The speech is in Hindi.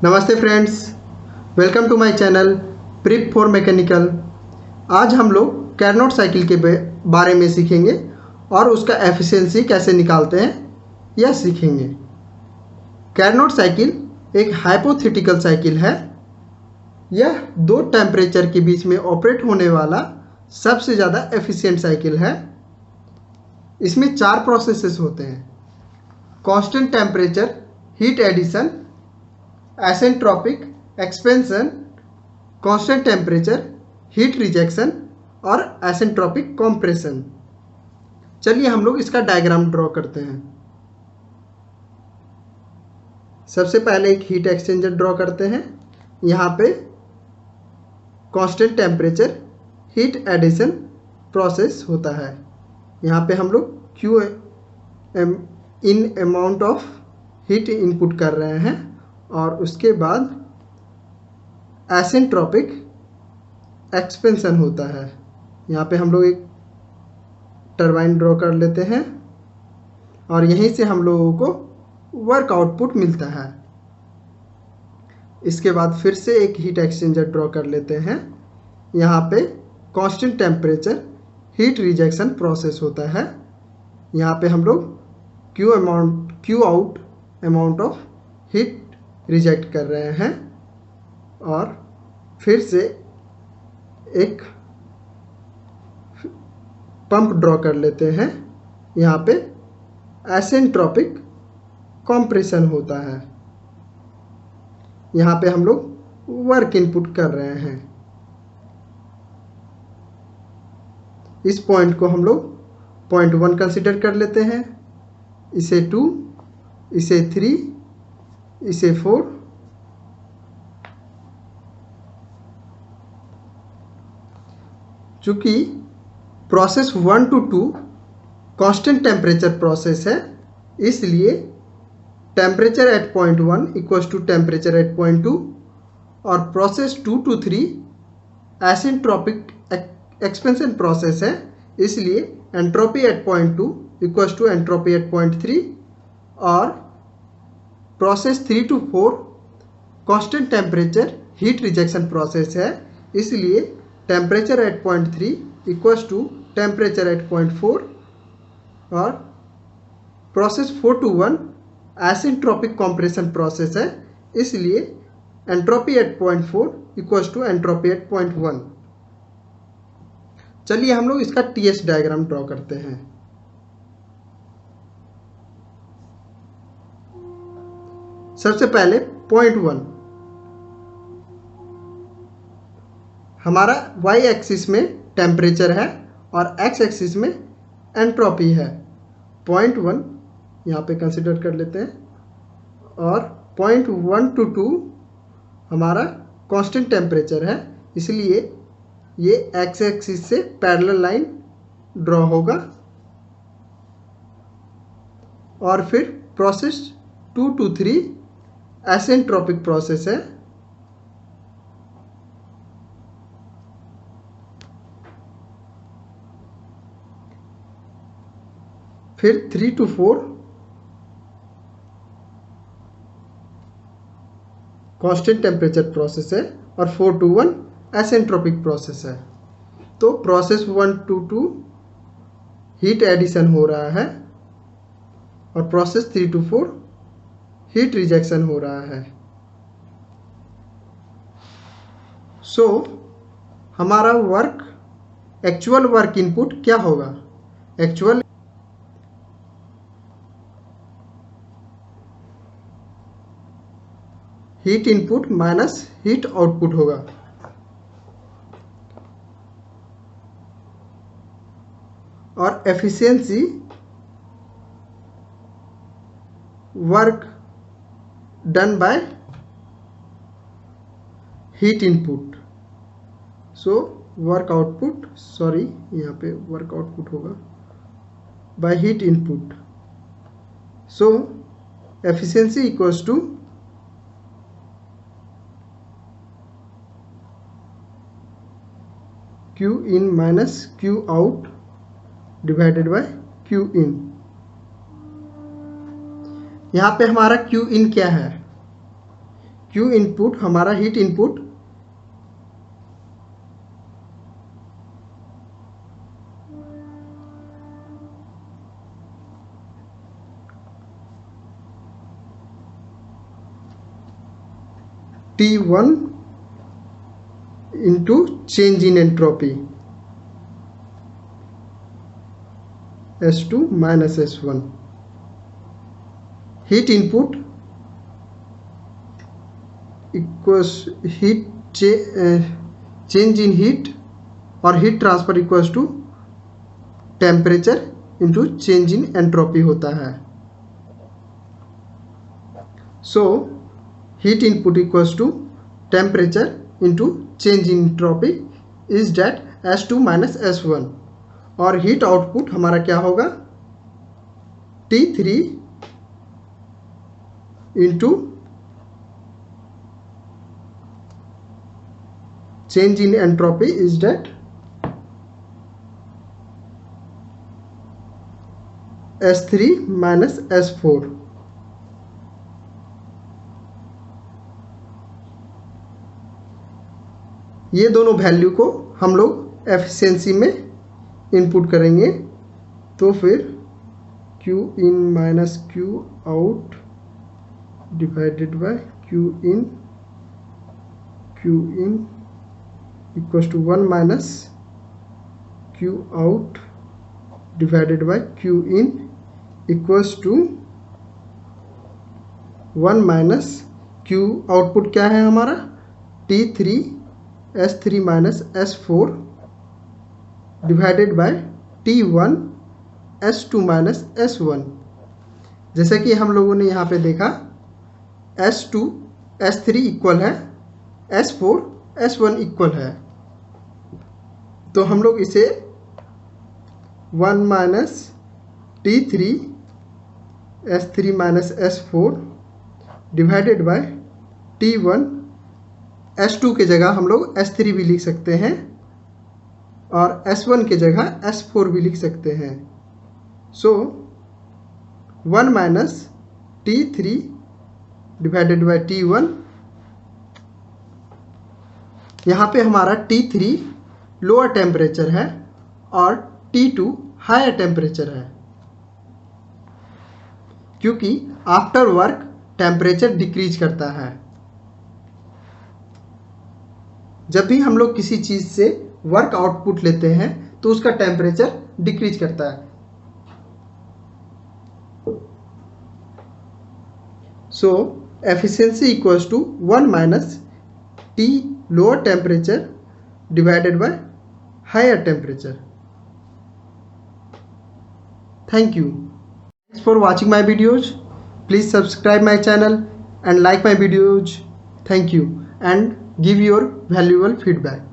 नमस्ते friends, welcome to my channel prep for mechanical. आज हम लोग कैरनोट साइकिल के बारे में सीखेंगे और उसका एफिशिएंसी कैसे निकालते हैं यह सीखेंगे। कैरनोट साइकिल एक हाइपोथेटिकल साइकिल है। यह दो टेम्परेचर के बीच में ऑपरेट होने वाला सबसे ज़्यादा एफिशिएंट साइकिल है। इसमें 4 प्रोसेसेस होते हैं: constant temperature heat addition, isentropic expansion, constant temperature heat rejection और एसेंट्रोपिक कंप्रेशन। चलिए हम लोग इसका डायग्राम ड्रॉ करते हैं। सबसे पहले एक हीट एक्सचेंजर ड्रॉ करते हैं। यहाँ पे constant temperature heat addition process होता है। यहाँ पे हम लोग Q in amount of heat input कर रहे हैं और उसके बाद एसेंट्रोपिक एक्सपेंशन होता है। यहाँ पे हम लोग एक टरबाइन ड्रॉ कर लेते हैं और यहीं से हम लोगों को वर्क आउटपुट मिलता है। इसके बाद फिर से एक हीट एक्सचेंजर ड्रॉ कर लेते हैं। यहाँ पे constant temperature heat rejection process होता है। यहाँ पे हम लोग Q out amount of heat reject कर रहे हैं और फिर से एक पंप ड्रॉ कर लेते हैं। यहाँ पे एसेंट्रोपिक कंप्रेशन होता है। यहाँ पे हम लोग वर्क इनपुट कर रहे हैं। इस पॉइंट को हम लोग पॉइंट 1 कंसिडर कर लेते हैं, इसे 2, इसे 3, इसे 4, चूँकि process 1 to 2 constant temperature process है, इसलिए temperature at point 1 equals to temperature at point 2 और process 2 to 3 isentropic expansion process है, इसलिए entropy at point 2 equals to entropy at point 3 और process 3 to 4 constant temperature heat rejection process है, इसलिए temperature at point 3 equals to temperature at point 4 और प्रोसेस 4 to 1 एसेंट्रोपिक कंप्रेशन प्रोसेस है, इसलिए entropy at point 4 equals to entropy at point 1। चलिए हम लोग इसका टीएस डायग्राम ड्रॉ करते हैं। सबसे पहले पॉइंट 1 हमारा वाई एक्सिस में टेम्परेचर है और एक्स एक्सिस में एंट्रोपी है। पॉइंट 1 यहाँ पे कंसिडर कर लेते हैं और पॉइंट 1 to 2 हमारा कांस्टेंट टेम्परेचर है, इसलिए ये एक्स एक्सिस से पैरेलल लाइन ड्रॉ होगा और फिर प्रोसेस 2 to 3 एसेंट्रोपिक प्रोसेस है। फिर 3 to 4 कांस्टेंट टेम्परेचर प्रोसेस है और 4 to 1 एसेंट्रोपिक प्रोसेस है। तो प्रोसेस 1 to 2 हीट एडिशन हो रहा है और प्रोसेस 3 to 4 हीट रिजेक्शन हो रहा है। सो हमारा एक्चुअल वर्क इनपुट क्या होगा? Actual heat input minus heat output होगा। और efficiency work done by heat input. So work output, sorry यहाँ पे वर्क आउटपुट होगा by heat input. So efficiency equals to Q in minus Q out divided by Q in. यहाँ पे हमारा क्यू इन क्या है? Q इनपुट हमारा heat input T1 into change in entropy S2 minus S1. Heat input equals heat change in heat और heat transfer equals to temperature into change in entropy होता है. So heat input equals to temperature into change in entropy is that S2 minus S1 और हीट आउटपुट हमारा क्या होगा T3 into change in entropy is that S3 minus S4. ये दोनों वैल्यू को हम लोग एफिशिएंसी में इनपुट करेंगे तो फिर Q in minus Q out divided by Q in equals to 1 minus Q out divided by Q in equals to 1 minus Q output क्या है हमारा T3 S3 minus S4 divided by T1 S2 minus S1. जैसा कि हम लोगों ने यहाँ पे देखा S2 S3 इक्वल है S4 S1 इक्वल है, तो हम लोग इसे 1 minus T3 S3 minus S4 divided by T1 S2 के जगह हम लोग S3 भी लिख सकते हैं और S1 के जगह S4 भी लिख सकते हैं. सो 1 minus T3 divided by T1. यहाँ पे हमारा T3 लोअर टेम्परेचर है और T2 हायर टेम्परेचर है, क्योंकि आफ्टर वर्क टेम्परेचर डिक्रीज करता है. जब भी हम लोग किसी चीज़ से वर्क आउटपुट लेते हैं तो उसका टेम्परेचर डिक्रीज करता है. So efficiency equals to 1 minus T lower temperature divided by higher temperature. Thank you. Thanks for watching my videos. Please subscribe my channel and like my videos. Thank you and give your valuable feedback.